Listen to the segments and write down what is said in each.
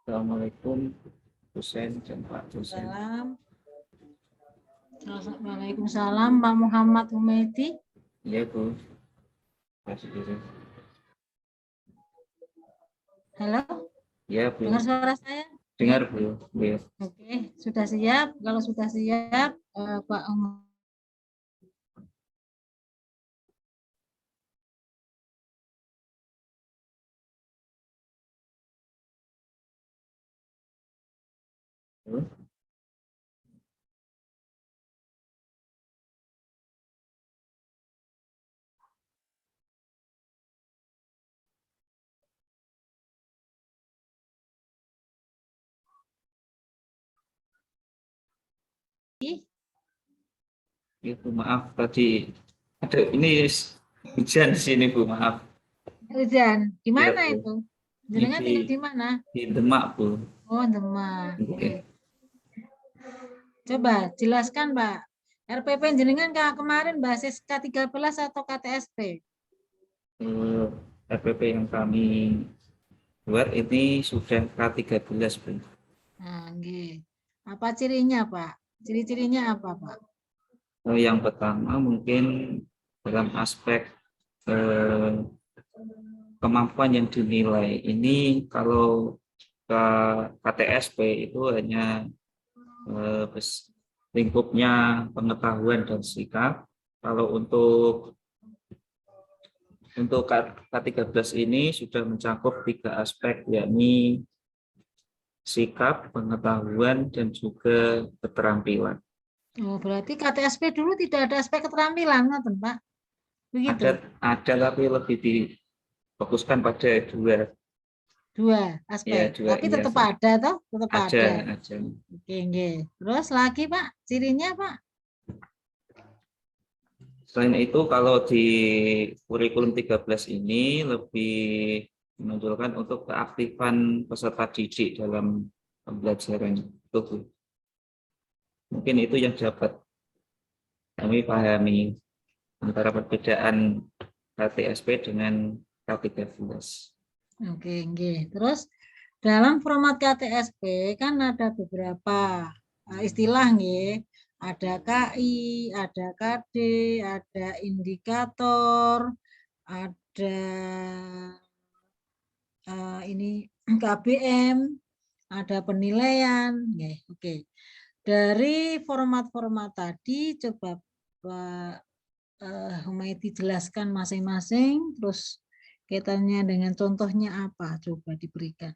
Assalamualaikum, dosen dan Pak dosen. Waalaikumsalam, Pak Muhammad Humaidi. Iya, Bu. Kasih dulu. Halo, Iya, Bu. dengar suara saya? Dengar, Bu. Iya. Oke, sudah siap. Kalau sudah siap, Pak Bu. Iya, Bu. Maaf tadi ada ini hujan di sini, Bu. Maaf. Hujan, di Iya, mana Bu. itu? Ini Jenengan tinggal di mana? di Demak, Bu. Oh, Demak. Oke. Coba jelaskan, Pak. RPP jenengan kemarin basis K13 atau KTSP? RPP yang kami buat ini sudah K13, Bu. Nah, nggih. Apa cirinya, Pak? Ciri-cirinya apa, Pak? Yang pertama mungkin dalam aspek eh, kemampuan yang dinilai. Ini kalau ke KTSP itu hanya lingkupnya pengetahuan dan sikap. Kalau untuk K13 ini sudah mencakup 3 aspek, yakni sikap, pengetahuan, dan juga keterampilan. Oh, berarti KTSP dulu tidak ada aspek keterampilan, ngoten, Pak? Begitu. Ada tapi lebih difokuskan pada Dua ya aspek. dua Tapi iya tetap ada toh, tetap ada. aja. Oke, nggih. Terus lagi, Pak, cirinya, Pak? Selain itu, kalau di kurikulum 13 ini lebih menonjolkan untuk keaktifan peserta didik dalam pembelajaran itu, Bu. Mungkin itu yang dapat kami pahami antara perbedaan KTSP dengan K13. Oke, nggih. Terus dalam format KTSP kan ada beberapa istilah, nggih. Ada KI, ada KD, ada indikator, ada ini KBM, ada penilaian. Nggih, oke. Dari format-format tadi coba Pak Humaidi jelaskan masing-masing, terus kaitannya dengan contohnya apa? Coba diberikan.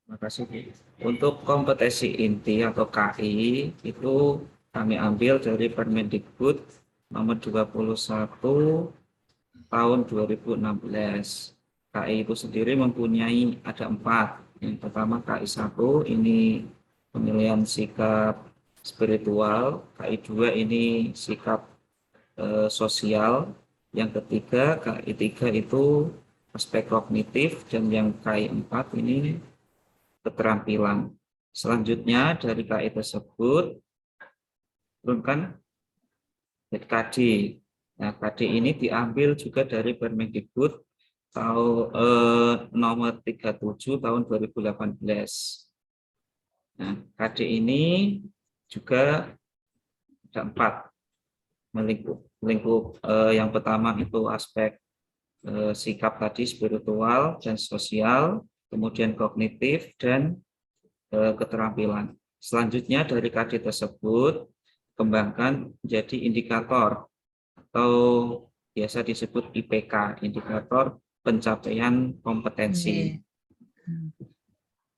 Terima kasih, Bu. Untuk kompetensi inti atau KI itu kami ambil dari Permendikbud nomor 21 tahun 2016. KI itu sendiri mempunyai ada 4. Yang pertama KI 1 ini penilaian sikap spiritual, KI 2 ini sikap sosial, yang ketiga KI 3 itu aspek kognitif, dan yang KI 4 ini keterampilan. Selanjutnya dari KI tersebut turunkan KD. Nah, KD ini diambil juga dari Permendikbud nomor 37 tahun 2018. Nah, KD ini juga ada 4 melingkup yang pertama itu aspek sikap tadi, spiritual dan sosial, kemudian kognitif dan keterampilan. Selanjutnya dari KD tersebut kembangkan menjadi indikator atau biasa disebut IPK, indikator pencapaian kompetensi.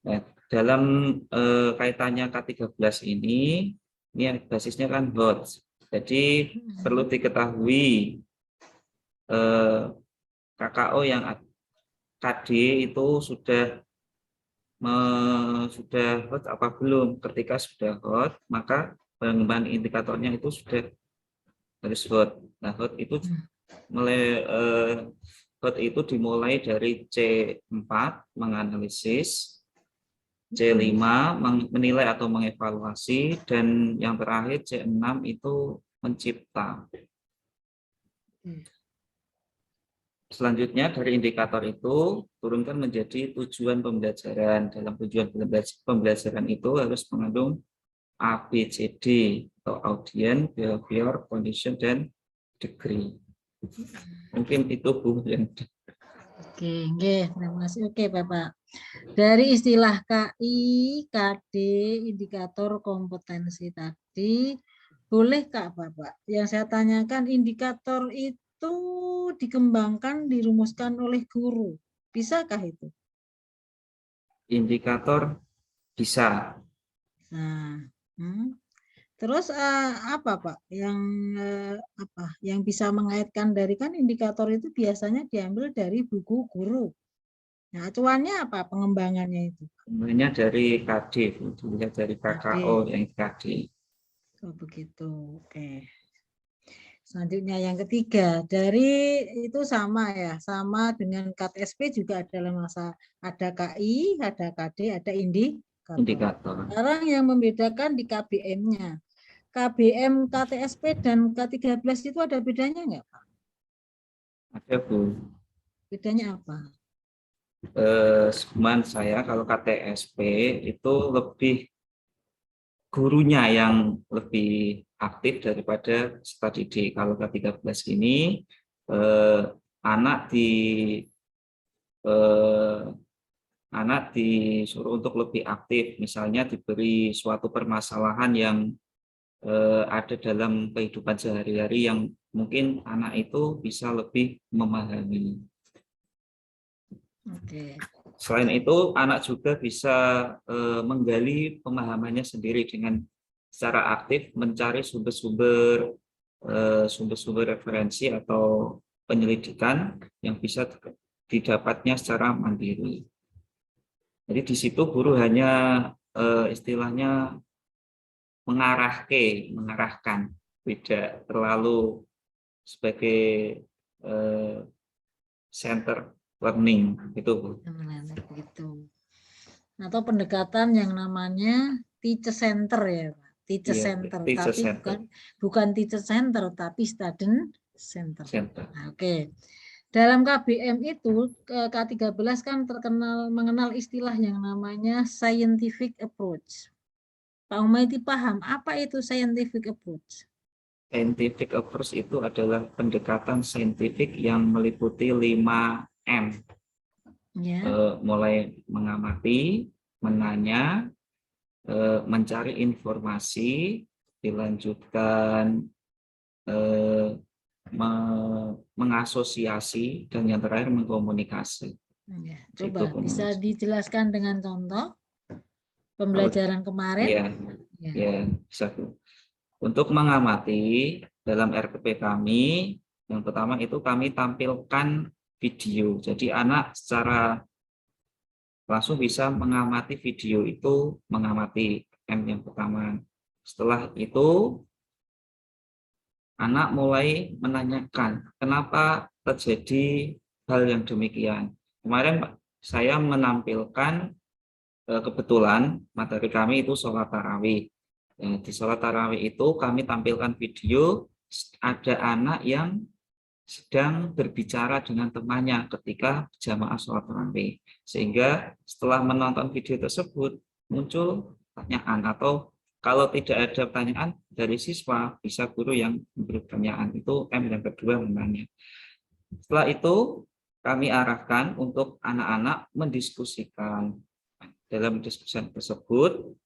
Nah, dalam kaitannya K13 ini basisnya kan HOT. Jadi perlu diketahui KKO yang KD itu sudah hot apa belum. Ketika sudah hot, maka pengembangan indikatornya itu sudah harus hot. Nah, hot itu dimulai dari C4 menganalisis, C5 menilai atau mengevaluasi, dan yang terakhir C6 itu mencipta. Selanjutnya dari indikator itu turunkan menjadi tujuan pembelajaran. Dalam tujuan pembelajaran itu harus mengandung ABCD atau audience, behavior, condition, dan degree. Mungkin itu Bu yang Oke, oke, terima kasih. Oke, Bapak. Dari istilah KI, KD, indikator kompetensi tadi, boleh Kak Bapak? Yang saya tanyakan, indikator itu dikembangkan, dirumuskan oleh guru. Bisakah itu? indikator bisa. Nah, terus apa Pak yang bisa mengaitkan dari, kan indikator itu biasanya diambil dari buku guru. Nah, acuannya apa pengembangannya itu? Sebenarnya dari KD, dilihat dari KD. KKO yang KD. Oh, begitu. Oke. Selanjutnya yang ketiga, dari itu sama ya, sama dengan KTSP juga adalah ada KI, ada KD, ada indikator. Indikator. Sekarang yang membedakan di KBM-nya. KBM, KTSP, dan K13 itu ada bedanya nggak Pak? Ada Bu. Bedanya apa? Cuman saya kalau KTSP itu lebih gurunya yang lebih aktif daripada study day. Kalau K13 ini eh, anak di eh, anak disuruh untuk lebih aktif, misalnya diberi suatu permasalahan yang ada dalam kehidupan sehari-hari yang mungkin anak itu bisa lebih memahami. Oke. Selain itu, anak juga bisa menggali pemahamannya sendiri dengan secara aktif mencari sumber-sumber referensi atau penyelidikan yang bisa didapatnya secara mandiri. Jadi di situ guru hanya istilahnya mengarahkan, tidak terlalu sebagai center learning gitu. Begitu. Atau pendekatan yang namanya teacher center ya Pak. Teacher Iya, center, teacher tapi center. bukan teacher center, tapi student center. Center. Nah, oke. Dalam KBM itu K13 kan mengenal istilah yang namanya scientific approach. Pak Umayti paham apa itu scientific approach? Scientific approach itu adalah pendekatan saintifik yang meliputi 5M. Ya. Mulai mengamati, menanya, mencari informasi, dilanjutkan mengasosiasi, dan yang terakhir mengkomunikasi. Ya, coba bisa dijelaskan dengan contoh pembelajaran kemarin? Iya, Ya. ya, bisa. Untuk mengamati dalam RPP kami, yang pertama itu kami tampilkan video. Jadi anak secara langsung bisa mengamati video itu, mengamati M yang pertama. Setelah itu, anak mulai menanyakan, kenapa terjadi hal yang demikian. Kemarin saya menampilkan kebetulan materi kami itu sholat tarawih. Di sholat tarawih itu kami tampilkan video ada anak yang sedang berbicara dengan temannya ketika jamaah sholat tarawih. Sehingga setelah menonton video tersebut muncul pertanyaan, atau kalau tidak ada pertanyaan dari siswa, bisa guru yang memberi pertanyaan. Itu M yang kedua menanya. Setelah itu kami arahkan untuk anak-anak mendiskusikan. Dalam diskusi tersebut,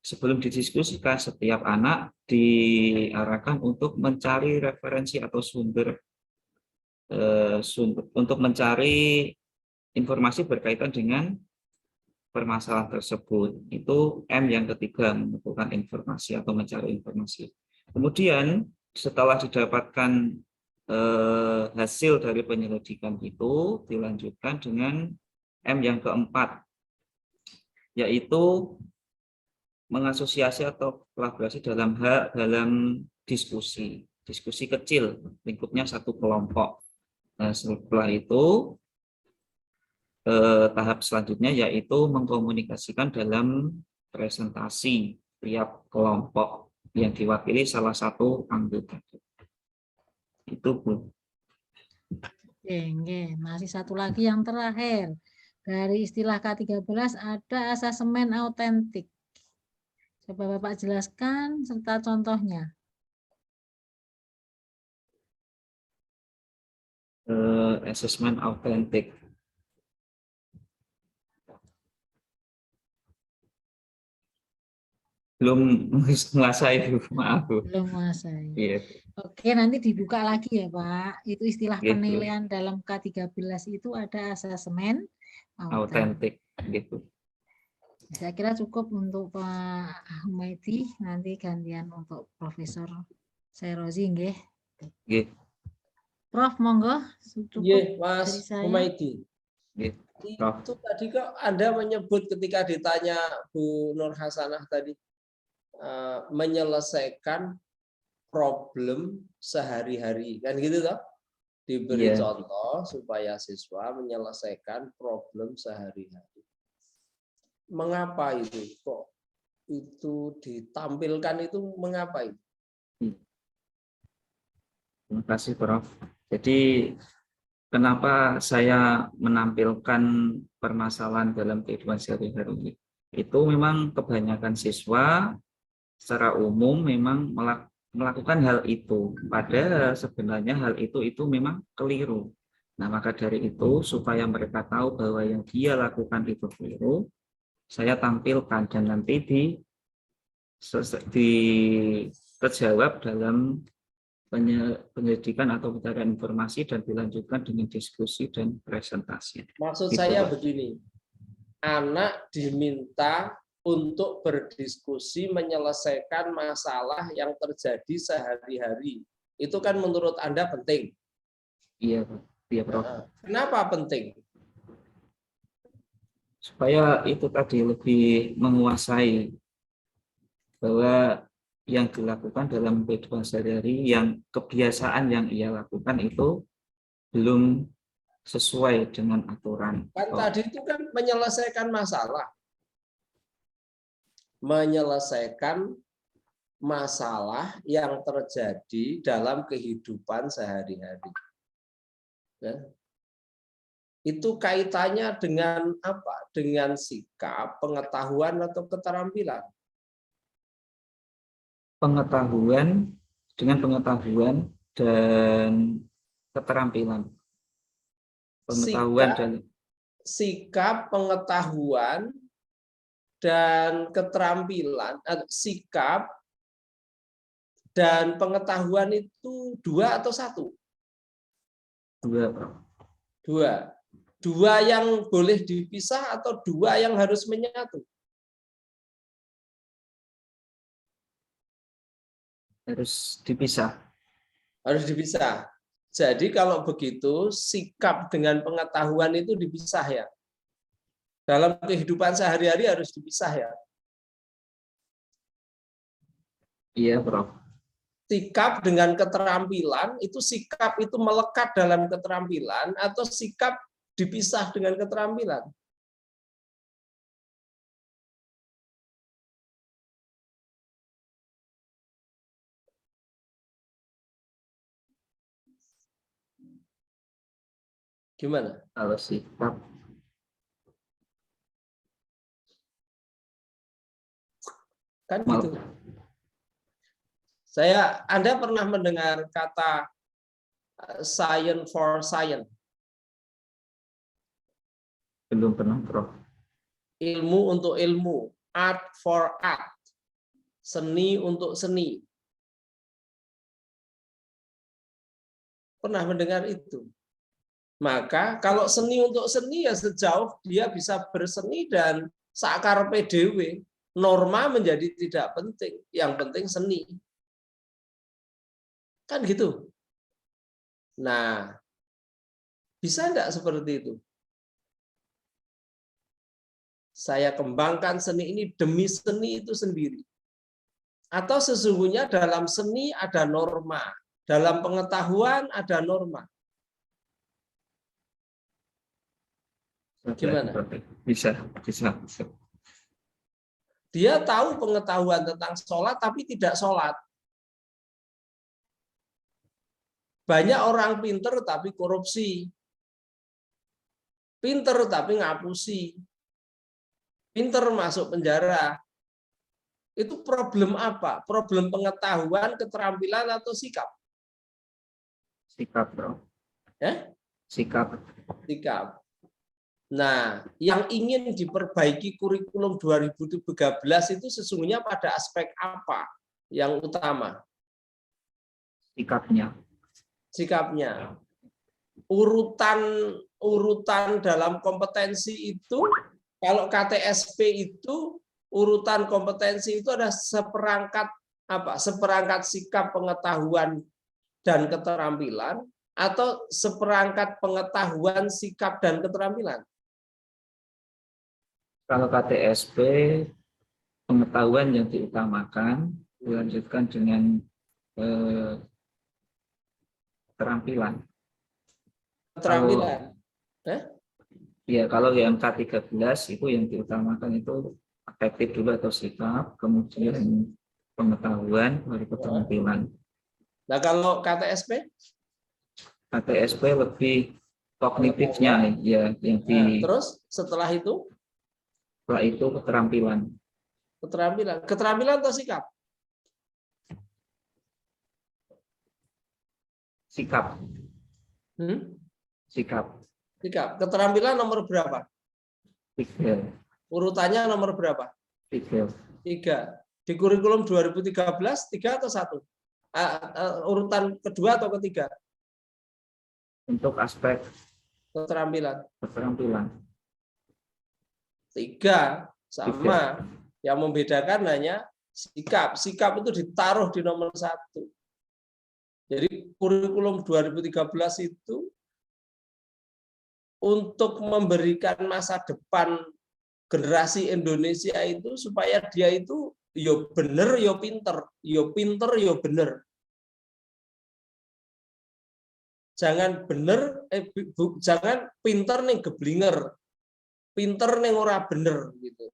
sebelum didiskusikan, setiap anak diarahkan untuk mencari referensi atau sumber untuk mencari informasi berkaitan dengan permasalahan tersebut. Itu M yang ketiga, mengumpulkan informasi atau mencari informasi. Kemudian setelah didapatkan hasil dari penyelidikan itu, dilanjutkan dengan M yang keempat, yaitu mengasosiasi atau kolaborasi dalam diskusi kecil, lingkupnya satu kelompok. Nah, setelah itu tahap selanjutnya yaitu mengkomunikasikan dalam presentasi tiap kelompok yang diwakili salah satu anggota. Itu Bu. Oke, nggih. Masih satu lagi yang terakhir. Dari istilah K13 ada asasemen autentik. Coba Bapak jelaskan serta contohnya. Assessment autentik. Belum menguasai, Bu. Maaf, Bu. Belum menguasai. Iya, Oke, nanti dibuka lagi ya, Pak. Itu istilah gitu. penilaian dalam K13 itu ada asasemen autentik. Autentik, gitu. Saya kira cukup untuk Pak Humaydi, nanti gantian untuk Profesor Sairozi, nggih. Gitu. Prof, monggo Iya, cukup Mas dari saya. Humaydi. Gitu. Itu tadi kok Anda menyebut ketika ditanya Bu Nur Hasanah tadi, menyelesaikan problem sehari-hari. Kan gitu toh? Diberi Iya. contoh supaya siswa menyelesaikan problem sehari-hari. Mengapa itu? Kok itu ditampilkan itu mengapa itu? Terima kasih, Prof. Jadi, kenapa saya menampilkan permasalahan dalam kehidupan sehari-hari? Itu memang kebanyakan siswa secara umum memang melakukan hal itu. Padahal sebenarnya hal itu memang keliru. Nah, maka dari itu, supaya mereka tahu bahwa yang dia lakukan itu keliru, saya tampilkan dan nanti terjawab dalam penyelidikan atau pencarian informasi dan dilanjutkan dengan diskusi dan presentasi. Maksud Gitu, saya Pak. begini, anak diminta untuk berdiskusi menyelesaikan masalah yang terjadi sehari-hari. Itu kan menurut Anda penting. Iya, Pak. Iya, Prof. Kenapa penting? Supaya itu tadi lebih menguasai bahwa yang dilakukan dalam kehidupan sehari-hari, yang kebiasaan yang ia lakukan itu belum sesuai dengan aturan. Kan tadi itu kan menyelesaikan masalah. Menyelesaikan masalah yang terjadi dalam kehidupan sehari-hari. Ya. Itu kaitannya dengan apa? Dengan sikap, pengetahuan, atau keterampilan? Pengetahuan, dengan pengetahuan dan keterampilan. Pengetahuan dan Sikap, pengetahuan, dan keterampilan, sikap dan pengetahuan itu dua atau satu? dua, Prof. Dua. Dua yang boleh dipisah atau dua yang harus menyatu? Harus dipisah. Harus dipisah. Jadi kalau begitu, sikap dengan pengetahuan itu dipisah ya. Dalam kehidupan sehari-hari harus dipisah ya. Iya, Prof. Sikap dengan keterampilan, itu sikap itu melekat dalam keterampilan atau sikap dipisah dengan keterampilan? Gimana? Kalau sikap, Kan gitu. Anda pernah mendengar kata science for science? belum pernah, Prof. Ilmu untuk ilmu, art for art, seni untuk seni. Pernah mendengar itu? Maka kalau seni untuk seni ya sejauh dia bisa berseni dan sakar PDW, norma menjadi tidak penting. Yang penting seni. Kan gitu. Nah, bisa enggak seperti itu? Saya kembangkan seni ini demi seni itu sendiri. Atau sesungguhnya dalam seni ada norma, dalam pengetahuan ada norma. Gimana? Bisa. Dia tahu pengetahuan tentang sholat tapi tidak sholat. Banyak orang pinter tapi korupsi. Pinter tapi ngapusi. Pinter masuk penjara. Itu problem apa? Problem pengetahuan, keterampilan, atau sikap? Sikap, bro. Ya? Sikap. Sikap. Nah, yang ingin diperbaiki kurikulum 2013 itu sesungguhnya pada aspek apa yang utama? Sikapnya. Sikapnya. Urutan dalam kompetensi itu, kalau KTSP itu urutan kompetensi itu ada seperangkat sikap, pengetahuan, dan keterampilan, atau seperangkat pengetahuan, sikap, dan keterampilan. Kalau KTSP, pengetahuan yang diutamakan, dilanjutkan dengan keterampilan. Keterampilan. Ya, kalau yang K13 itu yang diutamakan itu afektif dulu atau sikap, kemudian pengetahuan, baru keterampilan. Nah, kalau KTSP? KTSP lebih kognitifnya, ya, yang Nah, terus setelah itu keterampilan. Keterampilan atau sikap? Sikap. Sikap. Sikap. Keterampilan nomor berapa? 3. Urutannya nomor berapa? 3. 3. Di kurikulum 2013, 3 atau 1? Urutan kedua atau ketiga? Untuk aspek keterampilan. 3 sama. Yang membedakan hanya sikap. Sikap itu ditaruh di nomor 1. Jadi kurikulum 2013 itu untuk memberikan masa depan generasi Indonesia itu supaya dia itu yo bener yo pinter yo bener. Jangan bener jangan pinter nih geblinger, pinter nih ora bener gitu.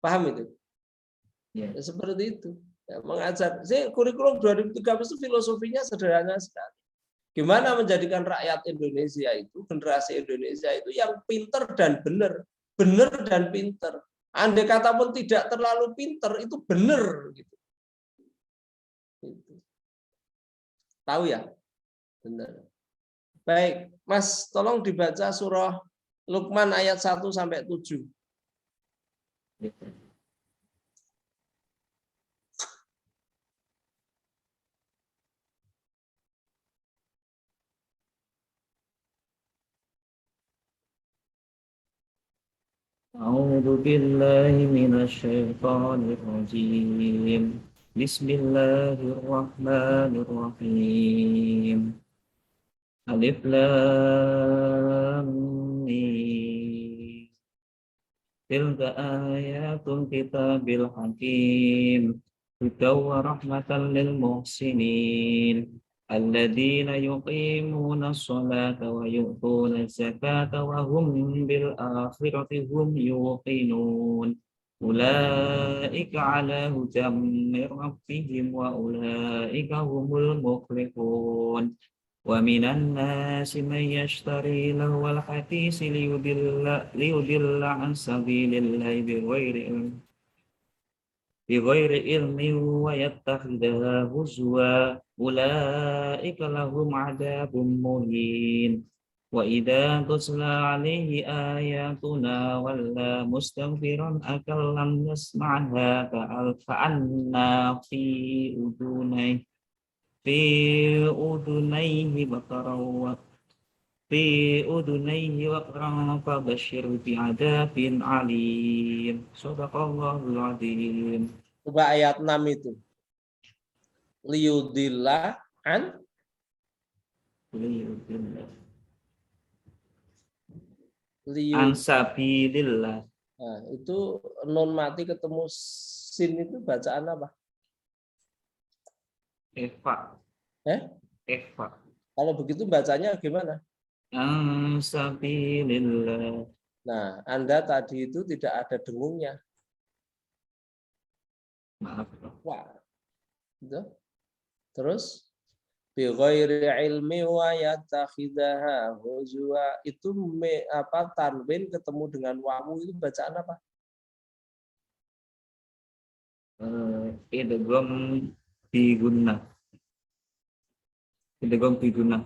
Paham itu? Ya, seperti itu. Ya, mengajar. Kurikulum 2013 itu filosofinya sederhana sekali. Gimana menjadikan rakyat Indonesia itu, generasi Indonesia itu yang pinter dan bener dan pinter. Andai kata pun tidak terlalu pinter, itu bener gitu. Tahu ya? Benar. Baik, Mas, tolong dibaca surah Luqman ayat 1 sampai 7. A'udzu billahi minasyaitonir rajim. Bismillahirrahmanirrahim. Alif Lam Mim. Tilka ayatul kitabil hakim. Hudaw wa rahmatan lil muhsinin. الذين يقيمون الصلاة ويؤتون الزكاة وهم بالآخرة هم يوقنون أولئك على هدى من ربهم وأولئك هم المفلحون ومن الناس من يشتري لهو الحديث ليضل عن سبيل الله بغير علم ويتخذها هزوا أولئك لهم عذاب مهين وإذا تتلى عليه آياتنا ولى مستكبرا أكن لم يسمعها كأن في أذنيه وقرا فبشره بعذاب عليم صدق الله العظيم. Coba ayat 6 itu. Liyudillah an sabilillah. Nah, itu non mati ketemu sin itu bacaan apa? Eva. Eva. Kalau begitu bacanya gimana? Sabilillah. Nah, Anda tadi itu tidak ada dengungnya. Maaf. Wah. Gitu. Terus bi ghairi ilmi wa yatakhidaha huzwa. Itu tanwin ketemu dengan wawu itu bacaan apa? Idgham biguna. Idgham biguna.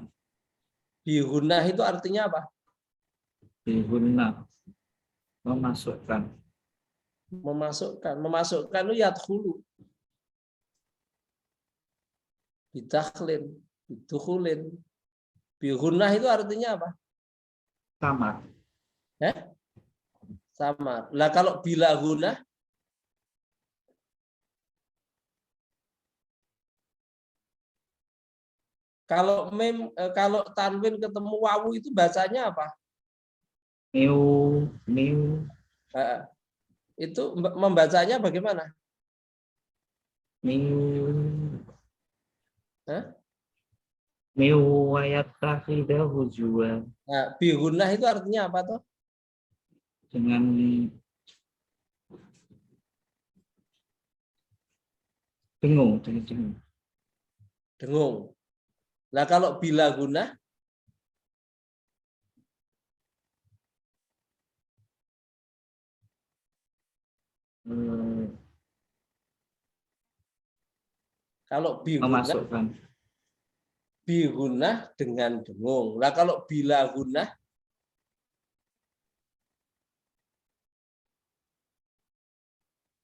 Bi gunnah itu artinya apa? Biguna. Memasukkan. Memasukkan itu yadkhulu. Bidakhlin, bidukhulin. Bi gunnah itu artinya apa? Sama. Sama. Lah kalau bila gunnah, kalau tanwin ketemu wawu itu bacanya apa? Miu. Eh, Itu membacanya bagaimana? Miu. Hah? Miu wa yattakhidha huzwa. Nah, bi gunnah itu artinya apa tuh? Dengan dengung. Dengung. Nah kalau bila gunnah, kalau Memasukkan. bi gunnah dengan dengung. Nah kalau bila gunnah,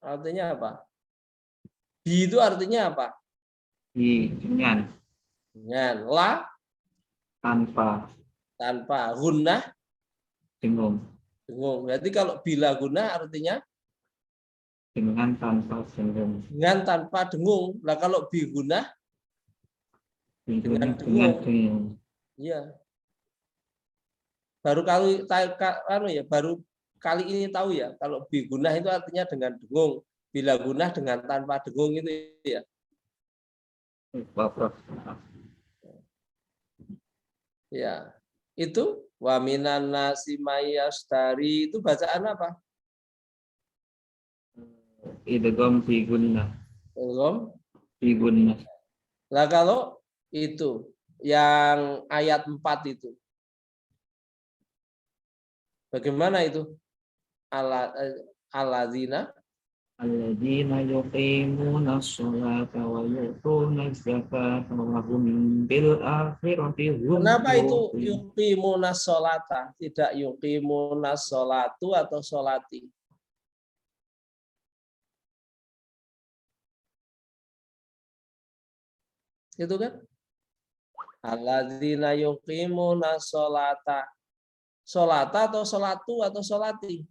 artinya apa? Bi itu artinya apa? Dengan. Dengan. La Tanpa. tanpa. Gunnah Dengung. dengung. Berarti kalau bila gunnah artinya Dengan tanpa dengung. dengan tanpa dengung. Nah kalau bi gunnah Dengan dengung. dengung. Iya. Baru kali ini tahu ya kalau bi gunnah itu artinya dengan dengung. Bila gunnah dengan tanpa dengung itu ya. Bapak. Ya. Itu wa minan nasi mayyashtari itu bacaan apa? Idgham biguna. Belum. Biguna. Nah kalau itu yang ayat 4 itu bagaimana itu? Alladzina Alladzina yuqimuna sholata wa yu'tuna zakata wa hum bil akhirati hum Kenapa itu yuqinun. yuqimunas sholata tidak yuqimunas sholatu atau sholati? Itu kan? Alladzina yuqimunas sholata. Sholata atau sholatu atau sholati?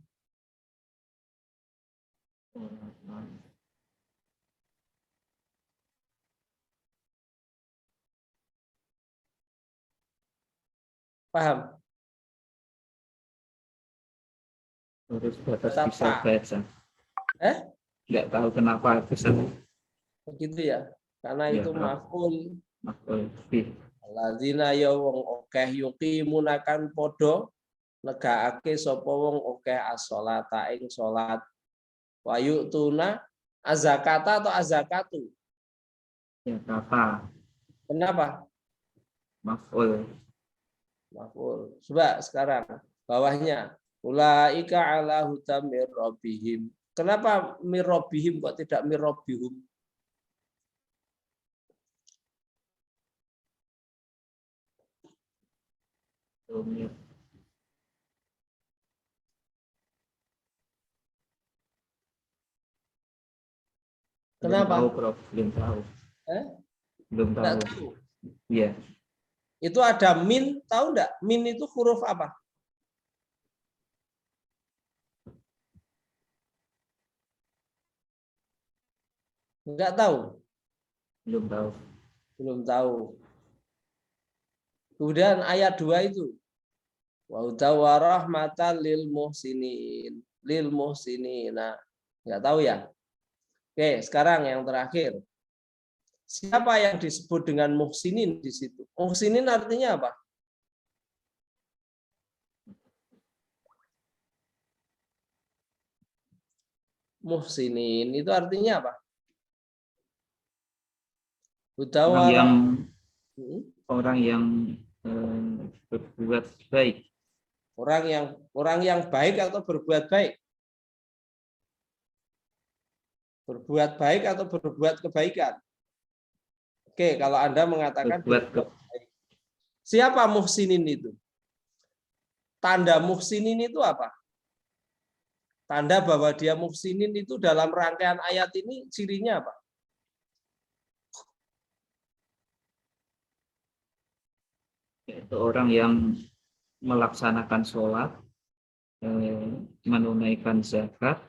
Paham? Harus batas Kata bisa Pak. baca. Nggak tahu kenapa bisa. Begitu ya. Karena Ya, itu maf'ul. maf'ul bih. Alladzina ya wong akeh yuqimunakan podo negaake sapa wong akeh as-sholata ing salat. Wa yu'tuna azakata atau azakatu. Ya, kata Kenapa? maf'ul. Maf'ul. Coba sekarang bawahnya ulaika ala hudam mir rabbihim. Kenapa mir rabbihim kok tidak mir rabbihum? Belum Kenapa? tahu, Prof. Belum tahu. Belum Enggak tahu. tahu. Iya. Itu ada min, tahu enggak? Min itu huruf apa? Enggak tahu. Belum tahu. Belum tahu. Kemudian ayat 2 itu wa rahmatan lil muhsinin. Lil muhsinina. Enggak tahu ya? Oke, sekarang yang terakhir. Siapa yang disebut dengan muhsinin di situ? Muhsinin artinya apa? Muhsinin itu artinya apa? Orang yang Orang yang berbuat baik. Orang yang baik atau berbuat baik? Berbuat baik atau berbuat kebaikan? Oke, kalau Anda mengatakan berbuat baik. Siapa muhsinin itu? Tanda muhsinin itu apa? Tanda bahwa dia muhsinin itu dalam rangkaian ayat ini cirinya apa? Itu orang yang melaksanakan sholat, menunaikan zakat,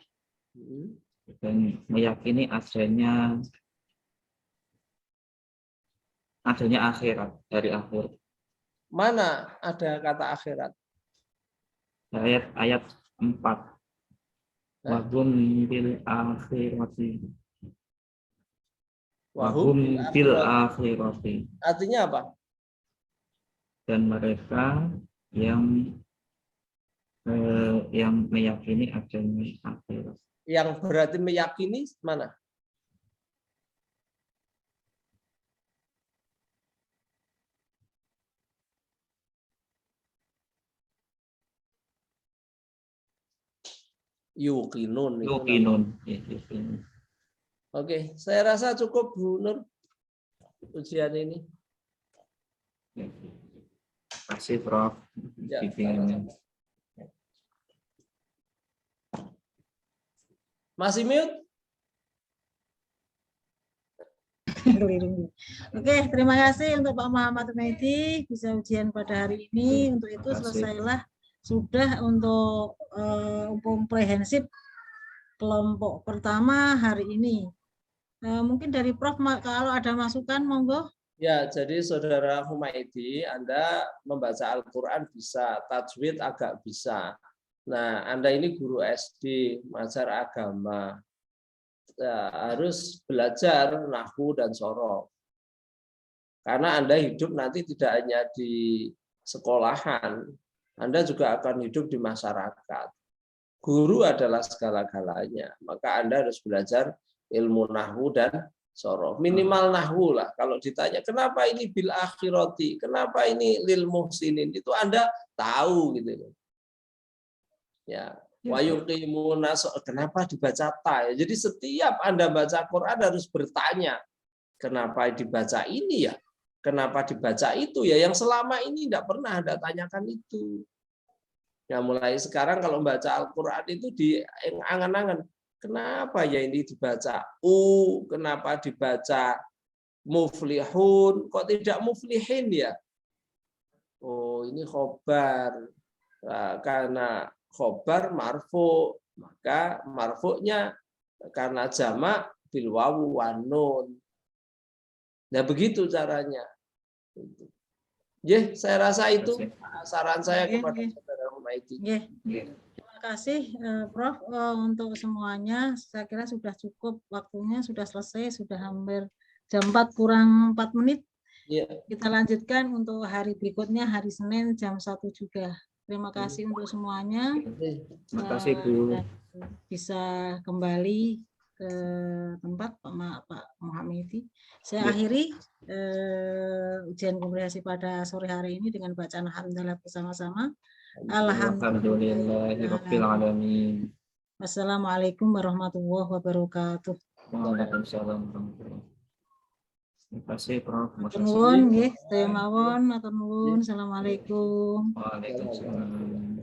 dan meyakini adanya akhirat, dari akhir. Mana ada kata akhirat? Ayat 4. Wahum bil akhirati. Wahum bil akhirati. Artinya apa? Dan mereka yang meyakini adanya akhirat. Yang berarti meyakini mana? Yuqinun. Yuqinun. Oke, saya rasa cukup Bu Nur ujian ini. Terima kasih Prof. Ya, masih mute? Oke, terima kasih untuk Pak Muhammad Humaydi bisa ujian pada hari ini. Untuk itu selesailah sudah untuk komprehensif kelompok pertama hari ini. Mungkin dari Prof kalau ada masukan monggo. Ya, jadi Saudara Humaydi, Anda membaca Al-Quran bisa, tajwid agak bisa. Nah, Anda ini guru SD, mengajar agama, harus belajar nahwu dan sorof. Karena Anda hidup nanti tidak hanya di sekolahan, Anda juga akan hidup di masyarakat. Guru adalah segala-galanya, maka Anda harus belajar ilmu nahwu dan sorof. Minimal nahwu lah. Kalau ditanya kenapa ini bil akhirati, kenapa ini lil muhsinin, itu Anda tahu gitu. Ya, wa yuqimuna, kenapa dibaca ta? Jadi setiap Anda baca Quran harus bertanya, kenapa dibaca ini ya? Kenapa dibaca itu ya? Yang selama ini tidak pernah Anda tanyakan itu. Ya, mulai sekarang kalau membaca Al-Quran itu diangan-angan. Kenapa ya ini dibaca kenapa dibaca muflihun, kok tidak muflihin ya? Oh, ini khobar. Nah, karena khobar marfu, maka marfu'nya karena jamak bil wawu wan nun. Nah, begitu caranya. Ya, saya rasa itu saran saya kepada Saudara Humaydi. Terima kasih Prof untuk semuanya. Saya kira sudah cukup waktunya, sudah selesai, sudah hampir jam 4 kurang 4 menit. Kita lanjutkan untuk hari berikutnya, hari Senin jam 1 juga. Terima kasih untuk semuanya. Terima kasih Bu. Bisa kembali ke tempat Pak Muhammadi. Saya akhiri ujian komprehensif pada sore hari ini dengan bacaan alhamdulillah bersama-sama. Alhamdulillahirabbil alamin. Wassalamualaikum warahmatullahi wabarakatuh. Waalaikumsalam. Terima kasih Prof. Matur nuwun nggih, sedaya mawon, matur nuwun. Assalamualaikum. Waalaikumsalam.